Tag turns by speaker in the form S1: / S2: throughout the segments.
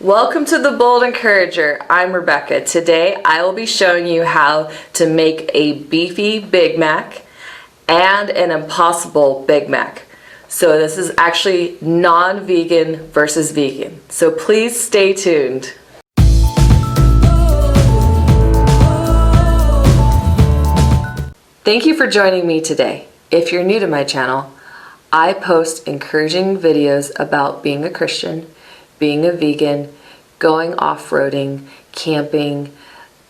S1: Welcome to the Bold Encourager. I'm Rebecca. Today I will be showing you how to make a beefy Big Mac and an impossible Big Mac. So this is actually non-vegan versus vegan. So please stay tuned. Thank you for joining me today. If you're new to my channel, I post encouraging videos about being a Christian, being a vegan, going off-roading, camping,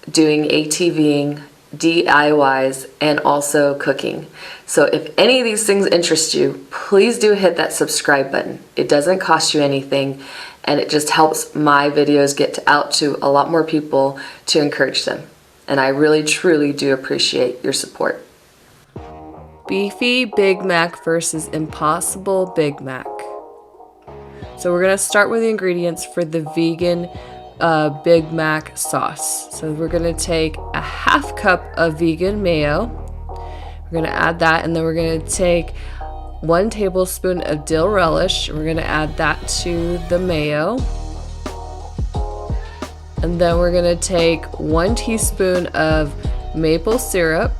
S1: doing ATVing, DIYs, and also cooking. So if any of these things interest you, please do hit that subscribe button. It doesn't cost you anything, and it just helps my videos get out to a lot more people to encourage them. And I really, truly do appreciate your support. Beefy Big Mac versus Impossible Big Mac. So we're gonna start with the ingredients for the vegan Big Mac sauce. So we're gonna take a half cup of vegan mayo. We're gonna add that, and then we're gonna take 1 tablespoon of dill relish. We're gonna add that to the mayo. And then we're gonna take 1 teaspoon of maple syrup.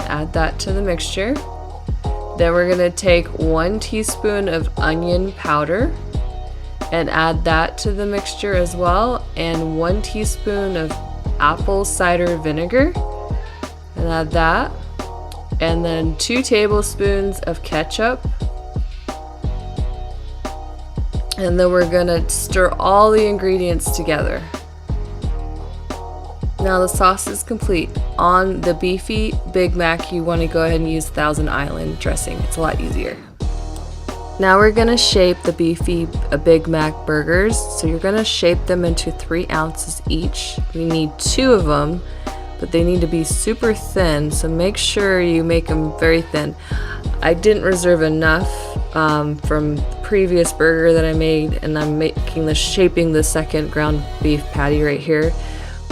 S1: Add that to the mixture. Then we're gonna take 1 teaspoon of onion powder and add that to the mixture as well, and 1 teaspoon of apple cider vinegar and add that, and then 2 tablespoons of ketchup. And then we're gonna stir all the ingredients together. Now the sauce is complete. On the beefy Big Mac, you want to go ahead and use Thousand Island dressing. It's a lot easier. Now we're gonna shape the beefy Big Mac burgers. So you're gonna shape them into 3 ounces each. We need 2 of them, but they need to be super thin. So make sure you make them very thin. I didn't reserve enough from the previous burger that I made, and I'm shaping the second ground beef patty right here.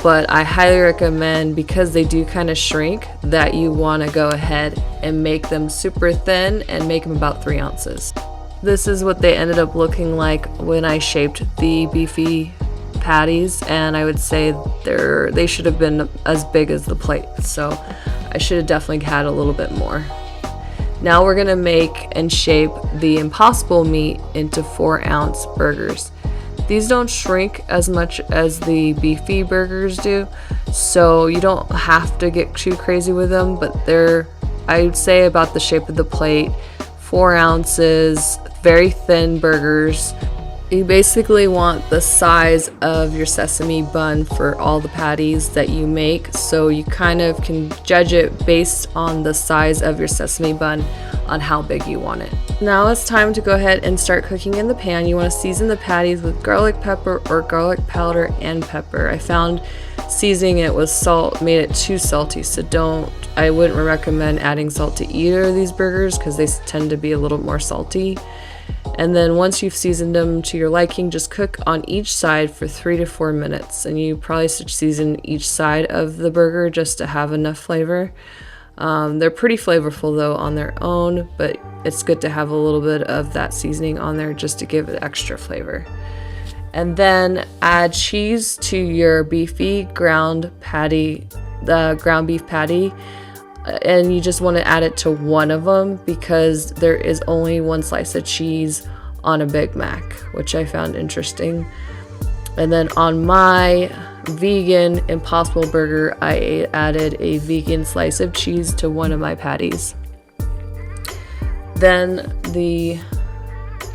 S1: But I highly recommend, because they do kind of shrink, that you want to go ahead and make them super thin and make them about 3 ounces. This is what they ended up looking like when I shaped the beefy patties, and I would say they should have been as big as the plate, so I should have definitely had a little bit more. Now we're gonna make and shape the impossible meat into 4-ounce burgers. These don't shrink as much as the beefy burgers do, so you don't have to get too crazy with them, but they're, I would say, about the shape of the plate, 4 ounces, very thin burgers. You basically want the size of your sesame bun for all the patties that you make, so you kind of can judge it based on the size of your sesame bun on how big you want it. Now it's time to go ahead and start cooking in the pan. You want to season the patties with garlic pepper or garlic powder and pepper. I found seasoning it with salt made it too salty, so I wouldn't recommend adding salt to either of these burgers because they tend to be a little more salty. And then once you've seasoned them to your liking, just cook on each side for 3 to 4 minutes. And you probably should season each side of the burger just to have enough flavor. They're pretty flavorful though on their own, but it's good to have a little bit of that seasoning on there just to give it extra flavor. And then add cheese to your beefy ground patty, the ground beef patty. And you just want to add it to one of them because there is only 1 slice of cheese on a Big Mac, which I found interesting. And then on my vegan Impossible Burger, I added a vegan slice of cheese to one of my patties. Then the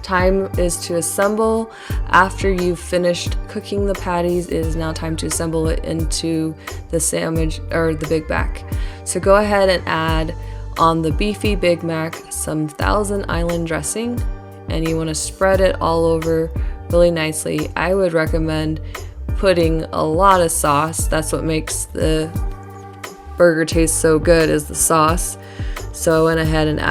S1: time is to assemble. After you've finished cooking the patties, it is now time to assemble it into the sandwich or the Big Mac. So go ahead and add on the beefy Big Mac some Thousand Island dressing, and you want to spread it all over really nicely. I would recommend putting a lot of sauce. That's what makes the burger taste so good, is the sauce. So I went ahead and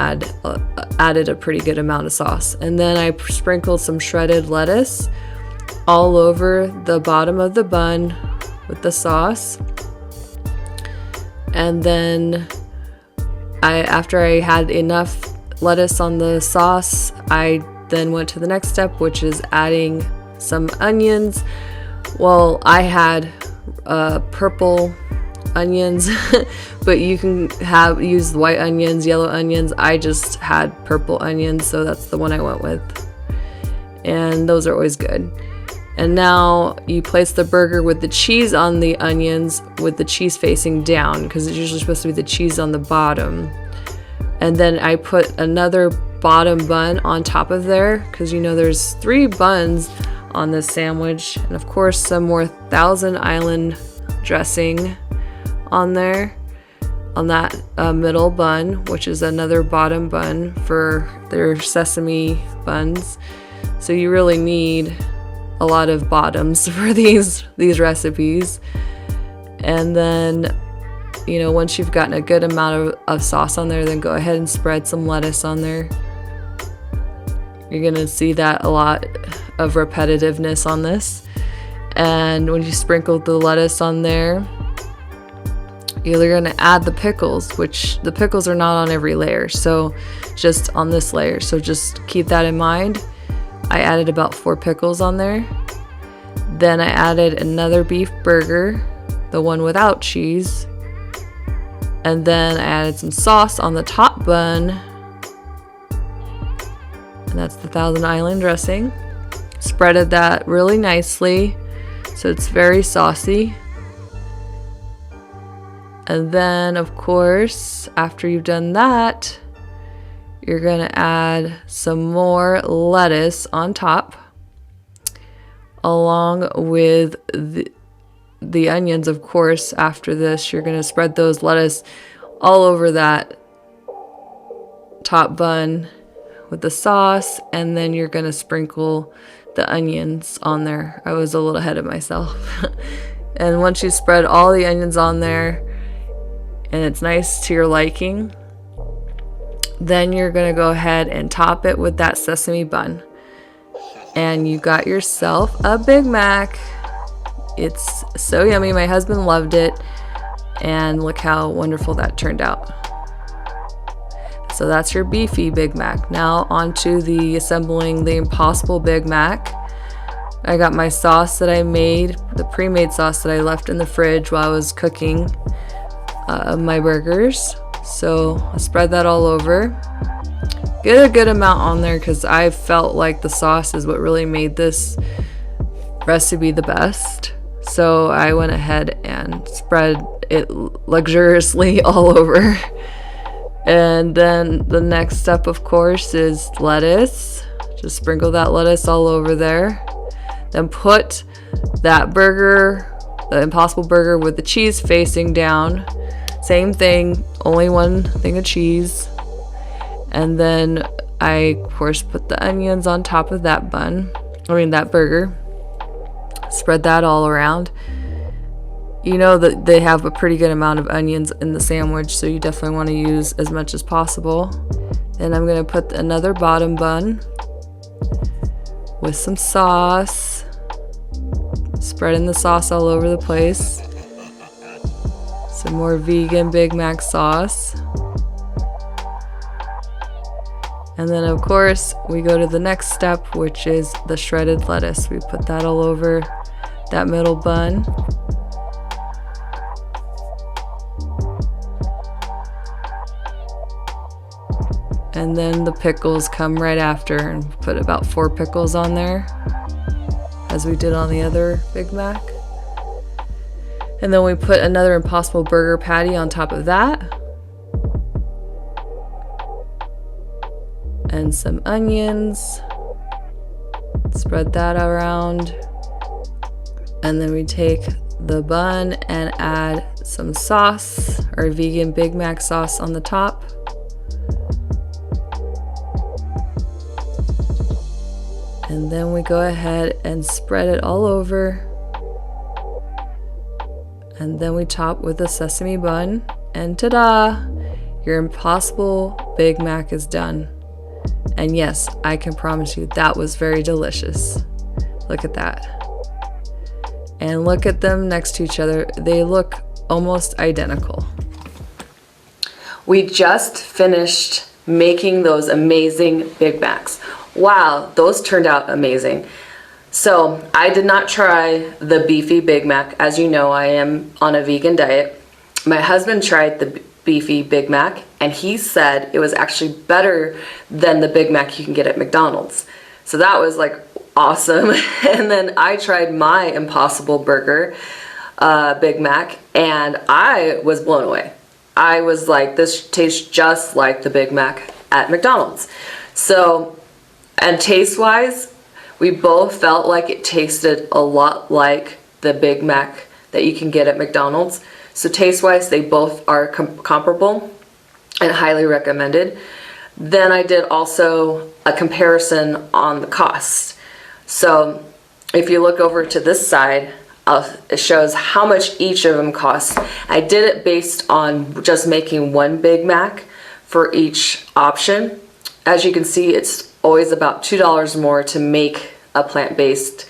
S1: added a pretty good amount of sauce. And then I sprinkled some shredded lettuce all over the bottom of the bun with the sauce. And then after I had enough lettuce on the sauce, I then went to the next step, which is adding some onions. Well, I had purple onions, but you can use white onions, yellow onions. I just had purple onions, so that's the one I went with. And those are always good. And now you place the burger with the cheese on the onions, with the cheese facing down, because it's usually supposed to be the cheese on the bottom. And then I put another bottom bun on top of there, because you know there's 3 buns on this sandwich, and of course some more Thousand Island dressing on there, on that middle bun, which is another bottom bun for their sesame buns. So you really need a lot of bottoms for these recipes. And then, you know, once you've gotten a good amount of sauce on there, then go ahead and spread some lettuce on there. You're gonna see that a lot of repetitiveness on this. And when you sprinkle the lettuce on there, you're gonna add the pickles, which the pickles are not on every layer, so just on this layer. So just keep that in mind. I added about 4 pickles on there. Then I added another beef burger, the one without cheese. And then I added some sauce on the top bun. And that's the Thousand Island dressing. Spreaded that really nicely, so it's very saucy. And then, of course, after you've done that, you're gonna add some more lettuce on top, along with the onions. Of course, after this, you're gonna spread those lettuce all over that top bun with the sauce, and then you're gonna sprinkle the onions on there. I was a little ahead of myself. And once you spread all the onions on there, and it's nice to your liking, then you're gonna go ahead and top it with that sesame bun. And you got yourself a Big Mac. It's so yummy. My husband loved it. And look how wonderful that turned out. So that's your beefy Big Mac. Now on to the assembling the Impossible Big Mac. I got my sauce that I made, the pre-made sauce that I left in the fridge while I was cooking my burgers. So I spread that all over. Get a good amount on there, because I felt like the sauce is what really made this recipe the best. So I went ahead and spread it luxuriously all over. And then the next step, of course, is lettuce. Just sprinkle that lettuce all over there. Then put that burger, the Impossible Burger with the cheese facing down. Same thing, only one thing of cheese. And then I, of course, put the onions on top of that that burger. Spread that all around. You know that they have a pretty good amount of onions in the sandwich, so you definitely want to use as much as possible. Then I'm going to put another bottom bun with some sauce. Spreading the sauce all over the place. Some more vegan Big Mac sauce. And then, of course, we go to the next step, which is the shredded lettuce. We put that all over that middle bun. And then the pickles come right after, and put about 4 pickles on there, as we did on the other Big Mac. And then we put another Impossible Burger patty on top of that. And some onions. Spread that around. And then we take the bun and add some sauce, or vegan Big Mac sauce on the top. And then we go ahead and spread it all over. And then we top with a sesame bun. And ta-da! Your Impossible Big Mac is done. And yes, I can promise you that was very delicious. Look at that. And look at them next to each other. They look almost identical. We just finished making those amazing Big Macs. wow, those turned out amazing. So I did not try the Beefy Big Mac. As you know, I am on a vegan diet. My husband tried the Beefy Big Mac, and he said it was actually better than the Big Mac you can get at McDonald's. So that was like awesome. And then I tried my Impossible Burger Big Mac, and I was blown away. I was like, this tastes just like the Big Mac at McDonald's. So, and taste-wise, we both felt like it tasted a lot like the Big Mac that you can get at McDonald's. So taste-wise, they both are comparable and highly recommended. Then I did also a comparison on the cost. So if you look over to this side, it shows how much each of them cost. I did it based on just making one Big Mac for each option. As you can see, it's always about $2 more to make a plant-based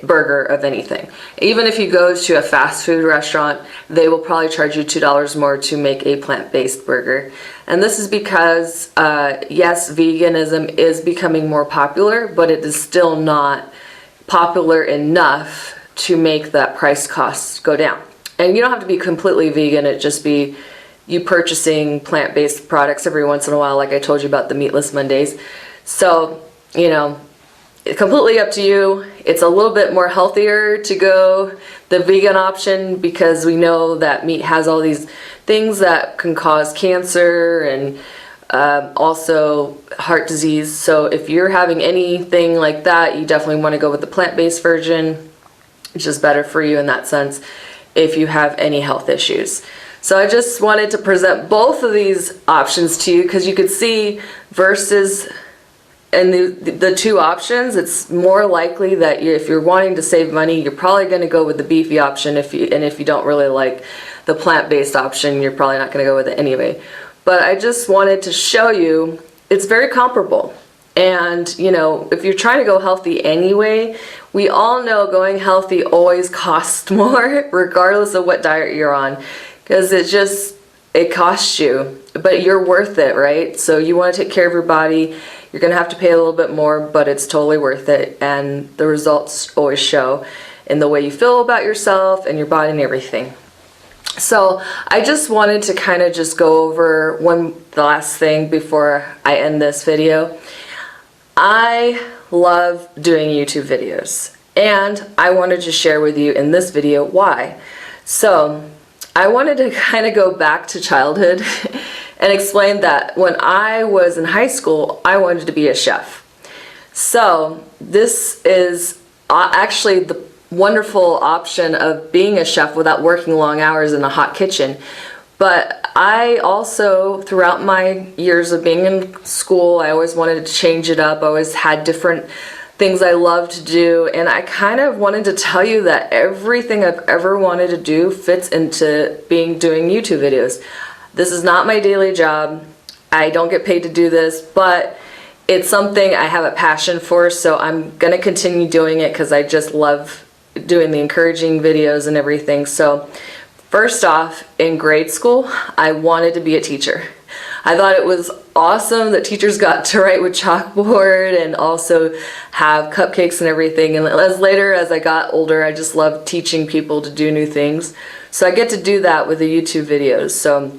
S1: burger of anything. Even if you go to a fast food restaurant, they will probably charge you $2 more to make a plant-based burger. And this is because, yes, veganism is becoming more popular, but it is still not popular enough to make that price cost go down. And you don't have to be completely vegan, it just be you purchasing plant-based products every once in a while, like I told you about the Meatless Mondays. So, you know, completely up to you. It's a little bit more healthier to go the vegan option because we know that meat has all these things that can cause cancer and also heart disease. So if you're having anything like that, you definitely want to go with the plant-based version. It's just better for you in that sense if you have any health issues. So I just wanted to present both of these options to you because you could see versus and the two options, it's more likely that if you're wanting to save money, you're probably going to go with the Beefy option. If you don't really like the plant-based option, you're probably not going to go with it anyway. But I just wanted to show you it's very comparable. And, you know, if you're trying to go healthy anyway, we all know going healthy always costs more, regardless of what diet you're on, because it costs you, but you're worth it, right? So you want to take care of your body. You're going to have to pay a little bit more, but it's totally worth it. And the results always show in the way you feel about yourself and your body and everything. So I just wanted to kind of just go over the last thing before I end this video. I love doing YouTube videos, and I wanted to share with you in this video why. So I wanted to kind of go back to childhood and explain that when I was in high school, I wanted to be a chef. So this is actually the wonderful option of being a chef without working long hours in a hot kitchen. But I also, throughout my years of being in school, I always wanted to change it up. I always had different things I love to do, and I kind of wanted to tell you that everything I've ever wanted to do fits into doing YouTube videos. This is not my daily job. I don't get paid to do this, but it's something I have a passion for, so I'm going to continue doing it because I just love doing the encouraging videos and everything. So first off, in grade school, I wanted to be a teacher. I thought it was awesome that teachers got to write with chalkboard and also have cupcakes and everything. And as I got older, I just loved teaching people to do new things. So I get to do that with the YouTube videos. So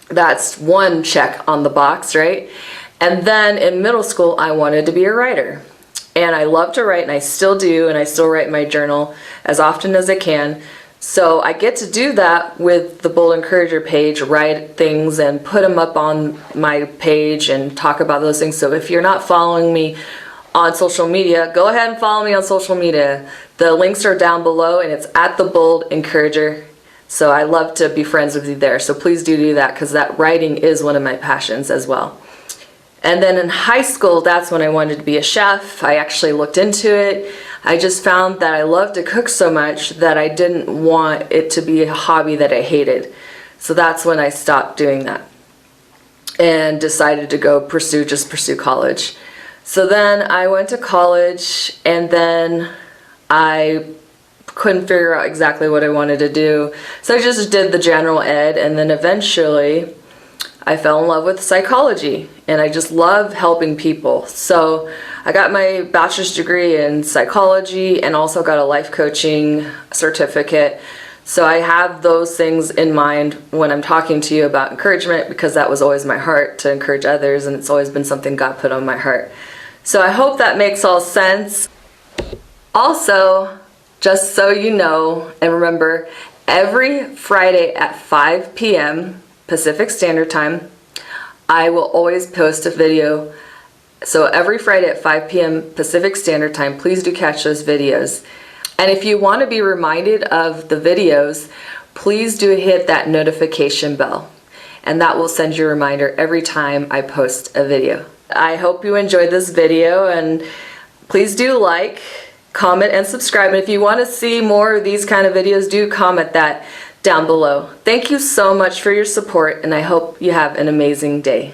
S1: that's one check on the box, right? And then in middle school, I wanted to be a writer. And I love to write, and I still do, and I still write in my journal as often as I can. So I get to do that with the Bold Encourager page, write things and put them up on my page and talk about those things. So if you're not following me on social media, go ahead and follow me on social media. The links are down below, and it's at the Bold Encourager. So I love to be friends with you there. So please do that, because that writing is one of my passions as well. And then in high school, that's when I wanted to be a chef. I actually looked into it. I just found that I loved to cook so much that I didn't want it to be a hobby that I hated. So that's when I stopped doing that and decided to go pursue college. So then I went to college, and then I couldn't figure out exactly what I wanted to do. So I just did the general ed, and then eventually I fell in love with psychology, and I just love helping people. So I got my bachelor's degree in psychology and also got a life coaching certificate. So I have those things in mind when I'm talking to you about encouragement, because that was always my heart, to encourage others, and it's always been something God put on my heart. So I hope that makes all sense. Also, just so you know, and remember, every Friday at 5 p.m. Pacific Standard Time, I will always post a video. So every Friday at 5 p.m. Pacific Standard Time, please do catch those videos. And if you want to be reminded of the videos, please do hit that notification bell, and that will send you a reminder every time I post a video. I hope you enjoyed this video, and please do like, comment, and subscribe. And if you want to see more of these kind of videos, do comment that down below. Thank you so much for your support, and I hope you have an amazing day.